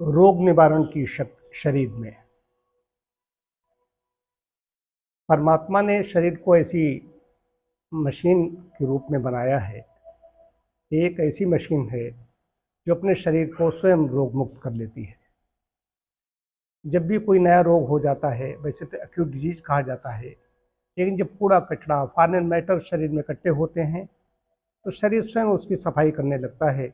रोग निवारण की शक्ति शरीर में। परमात्मा ने शरीर को ऐसी मशीन के रूप में बनाया है। एक ऐसी मशीन है जो अपने शरीर को स्वयं रोग मुक्त कर लेती है। जब भी कोई नया रोग हो जाता है, वैसे तो एक्यूट डिजीज कहा जाता है, लेकिन जब कूड़ा कचरा फॉरेन मैटर शरीर में इकट्ठे होते हैं तो शरीर स्वयं उसकी सफाई करने लगता है।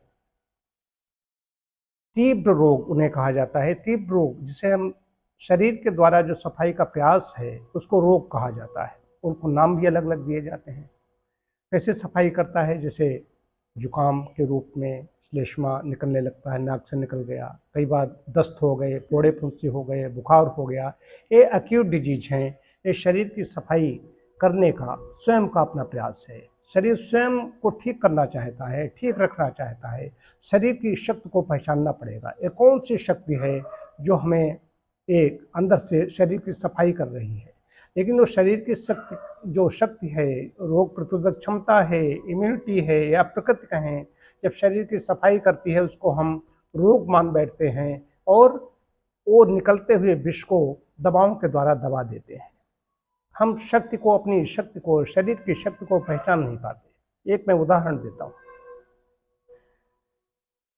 तीव्र रोग उन्हें कहा जाता है। तीव्र रोग जिसे हम शरीर के द्वारा जो सफाई का प्रयास है उसको रोग कहा जाता है। उनको नाम भी अलग अलग दिए जाते हैं। कैसे सफाई करता है? जैसे जुकाम के रूप में श्लेष्मा निकलने लगता है, नाक से निकल गया, कई बार दस्त हो गए, फोड़े फुंसी हो गए, बुखार हो गया। ये एक्यूट डिजीज हैं। ये शरीर की सफाई करने का स्वयं का अपना प्रयास है। शरीर स्वयं को ठीक करना चाहता है, ठीक रखना चाहता है। शरीर की शक्ति को पहचानना पड़ेगा। ये कौन सी शक्ति है जो हमें एक अंदर से शरीर की सफाई कर रही है। लेकिन वो शरीर की शक्ति, जो शक्ति है, रोग प्रतिरोधक क्षमता है, इम्यूनिटी है, या प्रकृति कहें, जब शरीर की सफाई करती है उसको हम रोग मान बैठते हैं और वो निकलते हुए विष को दवाओं के द्वारा दबा देते हैं। हम शक्ति को, अपनी शक्ति को, शरीर की शक्ति को पहचान नहीं पाते। एक मैं उदाहरण देता हूँ।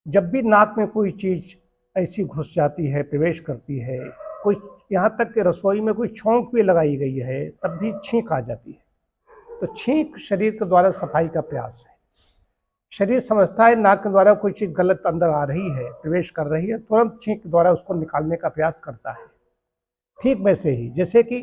जब भी नाक में कोई चीज ऐसी घुस जाती है, प्रवेश करती है, कोई यहाँ तक कि रसोई में कोई छौंक भी लगाई गई है, तब भी छींक आ जाती है। तो छींक शरीर के द्वारा सफाई का प्रयास है। शरीर समझता है नाक के द्वारा कोई चीज़ गलत अंदर आ रही है, प्रवेश कर रही है, तुरंत छींक के द्वारा उसको निकालने का प्रयास करता है। ठीक वैसे ही जैसे कि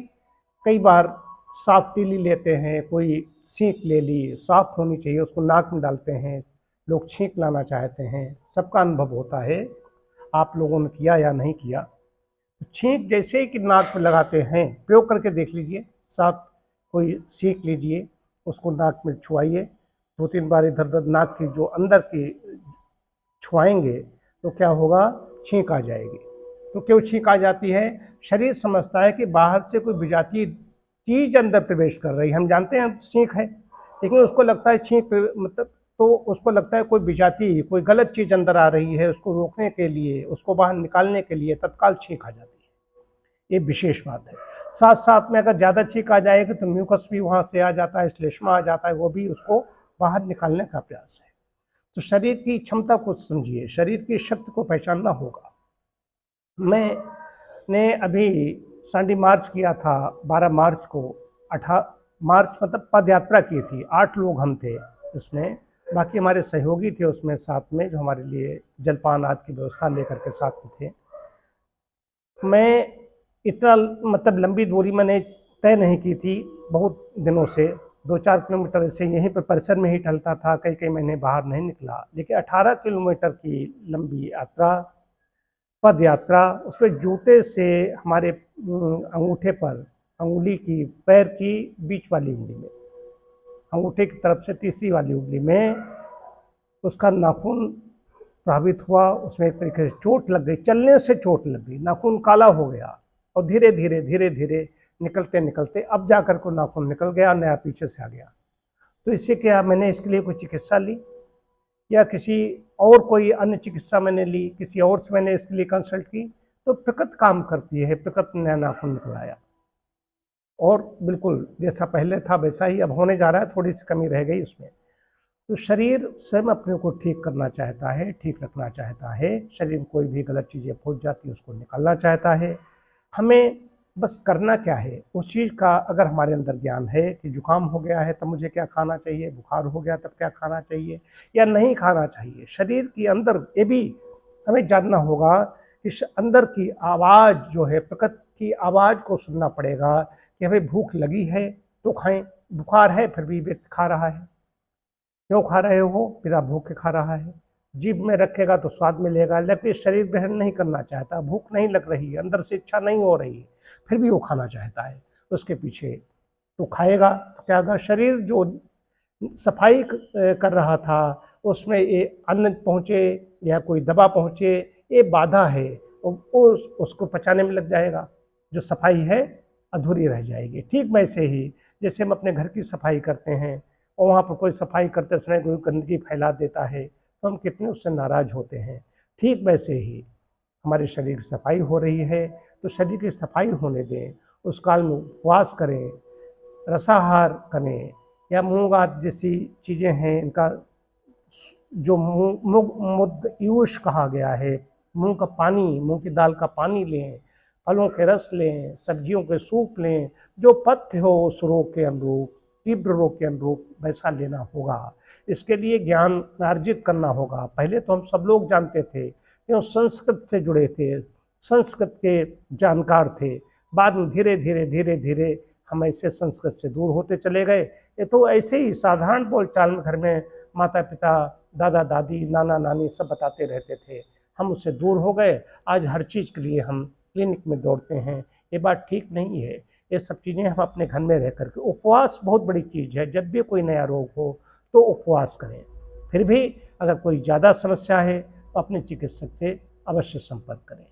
कई बार साफ तीली लेते हैं, कोई छींक ले ली, साफ होनी चाहिए, उसको नाक में डालते हैं, लोग छींक लाना चाहते हैं। सबका अनुभव होता है, आप लोगों ने किया या नहीं किया। छींक जैसे ही कि नाक में लगाते हैं, प्रयोग करके देख लीजिए। साफ कोई सीख लीजिए, उसको नाक में छुआइए, 2-3 बार इधर उधर नाक की जो अंदर की छुआएंगे तो क्या होगा? छींक आ जाएगी। तो क्यों छींक आ जाती है? शरीर समझता है कि बाहर से कोई विजातीय चीज अंदर प्रवेश कर रही है। हम जानते हैं छींक है, लेकिन उसको लगता है छींक मतलब, तो उसको लगता है कोई विजातीय, कोई गलत चीज अंदर आ रही है। उसको रोकने के लिए, उसको बाहर निकालने के लिए तत्काल छींक आ जाती है। ये विशेष बात है। साथ साथ में अगर ज़्यादा छींक आ जाएगी तो म्यूकस भी वहाँ से आ जाता है, श्लेष्मा आ जाता है, वो भी उसको बाहर निकालने का प्रयास है। तो शरीर की क्षमता को समझिए, शरीर की शक्ति को पहचानना होगा। मैंने अभी सांडी मार्च किया था 12 मार्च को। 18 मार्च मतलब पद यात्रा की थी। 8 लोग हम थे उसमें, बाकी हमारे सहयोगी थे उसमें साथ में, जो हमारे लिए जलपान आदि की व्यवस्था लेकर के साथ में थे। मैं इतना मतलब लंबी दूरी मैंने तय नहीं की थी बहुत दिनों से। 2-4 किलोमीटर से यहीं पर परिसर में ही टहलता था, कई कई महीने बाहर नहीं निकला। लेकिन 18 किलोमीटर की लंबी यात्रा, पद यात्रा, उसमें जूते से हमारे अंगूठे पर, अंगुली की, पैर की बीच वाली उंगली में, अंगूठे की तरफ से तीसरी वाली उंगली में उसका नाखून प्रभावित हुआ। उसमें एक तरीके से चोट लग गई, चलने से चोट लग गई, नाखून काला हो गया। और धीरे धीरे धीरे धीरे निकलते निकलते अब जाकर को नाखून निकल गया, नया पीछे से आ गया। तो इससे क्या, मैंने इसके लिए कोई चिकित्सा ली या किसी और कोई अन्य चिकित्सा मैंने ली, किसी और से मैंने इसके लिए कंसल्ट की? तो प्रकृति काम करती है, प्रकृति ने नया नाखून निकलाया और बिल्कुल जैसा पहले था वैसा ही अब होने जा रहा है। थोड़ी सी कमी रह गई उसमें। तो शरीर स्वयं अपने को ठीक करना चाहता है, ठीक रखना चाहता है। शरीर में कोई भी गलत चीज़ें फूट जाती है उसको निकालना चाहता है। हमें बस करना क्या है, उस चीज़ का अगर हमारे अंदर ज्ञान है कि जुकाम हो गया है तब मुझे क्या खाना चाहिए, बुखार हो गया तब क्या खाना चाहिए या नहीं खाना चाहिए। शरीर के अंदर ये भी हमें जानना होगा कि अंदर की आवाज़ जो है, प्रकृति की आवाज़ को सुनना पड़ेगा कि हमें भूख लगी है तो खाएं, बुखार है फिर भी व्यक्ति खा रहा है। क्यों खा रहे हो? बिना भूख के खा रहा है। जीभ में रखेगा तो स्वाद मिलेगा, लेकिन शरीर ग्रहण नहीं करना चाहता, भूख नहीं लग रही है, अंदर से इच्छा नहीं हो रही, फिर भी वो खाना चाहता है। उसके पीछे तो खाएगा तो क्या होगा? शरीर जो सफाई कर रहा था उसमें ये अन्न पहुँचे या कोई दवा पहुँचे, ये बाधा है, उसको पचाने में लग जाएगा। जो सफाई है अधूरी रह जाएगी। ठीक वैसे ही जैसे हम अपने घर की सफाई करते हैं और वहाँ पर कोई सफाई करते समय कोई गंदगी फैला देता है तो हम कितने उससे नाराज़ होते हैं। ठीक वैसे ही हमारे शरीर की सफाई हो रही है, तो शरीर की सफाई होने दें। उस काल में उपवास करें, रसाहार करें, या मूंग आदि जैसी चीज़ें हैं, इनका जो मुद्यूष कहा गया है, मूंग का पानी, मूंग की दाल का पानी लें, फलों के रस लें, सब्जियों के सूप लें, जो पथ्य हो उस रोग के अनुरूप, तीव्र रोग के अनुरूप वैसा लेना होगा। इसके लिए ज्ञान अर्जित करना होगा। पहले तो हम सब लोग जानते थे, क्यों संस्कृत से जुड़े थे, संस्कृत के जानकार थे। बाद में धीरे धीरे धीरे धीरे हम ऐसे संस्कृत से दूर होते चले गए। ये तो ऐसे ही साधारण बोलचाल में घर में माता पिता, दादा दादी, नाना नानी सब बताते रहते थे, हम उससे दूर हो गए। आज हर चीज़ के लिए हम क्लिनिक में दौड़ते हैं। ये बात ठीक नहीं है। ये सब चीज़ें हम अपने घर में रह करके, उपवास बहुत बड़ी चीज़ है। जब भी कोई नया रोग हो तो उपवास करें। फिर भी अगर कोई ज़्यादा समस्या है तो अपने चिकित्सक से अवश्य संपर्क करें।